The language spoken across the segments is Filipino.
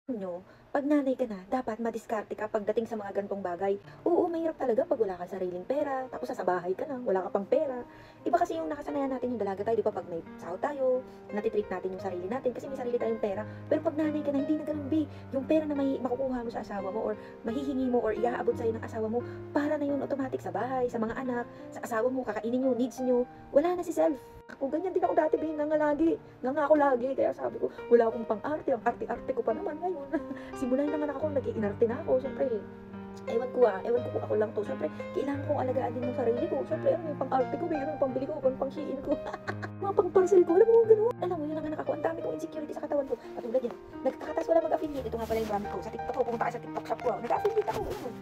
Nyo, 'pag nanay ka na, dapat madiskarte ka pagdating sa mga ganitong bagay. Oo, mahirap talaga 'pag wala kang sariling pera, tapos nasa bahay ka lang, wala ka pang pera. Iba kasi yung nakasanayan natin yung dalaga tayo, 'di ba, 'pag may sahod tayo, nati-treat natin yung sarili natin kasi may sarili tayong pera. Pero 'pag nanay ka na, hindi na gano'n, be. Yung pera na may makukuha mo sa asawa mo or mahihingi mo or iaabot sa'yo ng asawa mo, para na yun automatic sa bahay, sa mga anak, sa asawa mo, kakainin niyo, needs niyo. Wala na si self. Ako, ganyan din ako dati, be, nga lagi. Nga ako lagi, kaya sabi ko, wala akong pang-arte, ang arte-arte ko pa naman ngayon. Simula nang anak ako, nag-iinarte na ako, siyempre. Ewan ko kung ako lang to, siyempre, kailangan kong alagaan din yung sarili ko. Siyempre, ano yung pang-arte ko, meron yung pambili ko, pang-shiin ko. Mga pang-parcel ko, alam mo, gano'n. Alam mo, yun ang anak ako, ang dami kong insecurity sa katawan ko. Katulad yan, nagkakatas wala mag-affiliate. Ito nga pala yung brand ko, sa TikTok ko, pumunta ka sa TikTok shop ko, nag-affiliate ako, ayun.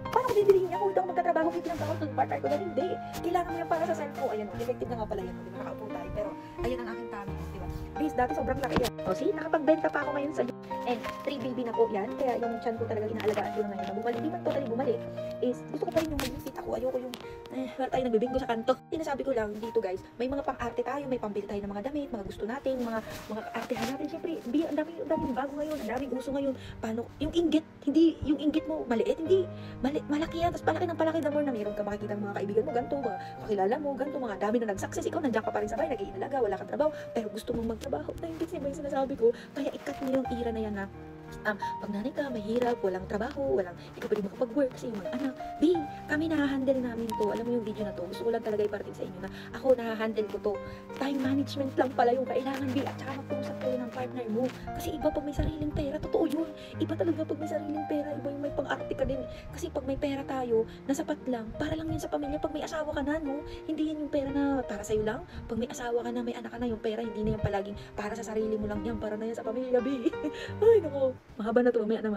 Paano ko bibilihin niya kung hindi ako magtatrabaho, bibilang ako ng partner ko na hindi. Kailangan mo yan para sa self ko. Ayan, effective na nga pala yan, di ba, nakaupo tayo. Pero, ayun ang aking tummy, di ba? Base, dati sobrang laki yan. O, see, nakapagbenta pa ako ngayon sa and 3 baby na po yan, kaya yung chan ko talaga inaalagaan ko na ngayon na bumalik, di man totally bumalik, is gusto ko pa rin yung maging fit ako, ayoko yung, wala tayo nagbibingo sa kanto. Sinasabi ko lang dito, guys, may mga pang-arte tayo, may pambili tayo ng mga damit, mga gusto natin, mga artehan natin, syempre, ang daming bago ngayon, ang daming uso ngayon, paano, yung inggit, hindi, yung inggit mo maliit, hindi, malaki yan, tapos palaki the more na meron ka makikita ng mga kaibigan mo, ganito, mga kakilala mo, ganito, mga dami na nag-success, ikaw nandiyan ka pa rin sa bahay, nag-iinalaga, wala kang trabaho, pero gusto mong magtrabaho, na hindi siya yung sinasabi ko, kaya ikat mo yung era na yan na, pag nanay ka, mahirap, walang trabaho, hindi ka pwede makapag-work kasi yung mga anak, B, kami nahahandle namin to, alam mo yung video na to, gusto ko lang talaga iparating sa inyo na ako nahahandle ko to, time management lang pala yung kailangan, B, at saka mag-usap kayo ng partner mo, kasi iba pag may sariling pera, totoo yun, iba talaga pag may sariling pera, iba yung may pang-arte ka din, kasi pag may pera tayo, nasapat lang, para lang yun sa pamilya, pag may asawa ka na, no, hindi yan yung pera na para sa'yo lang, pag may asawa ka na, may anak ka na, yung pera, hindi na yan palaging para sa sarili mo lang yan, para na yan sa pamilya, B. Ay, naku, mahaba na to, mamaya naman.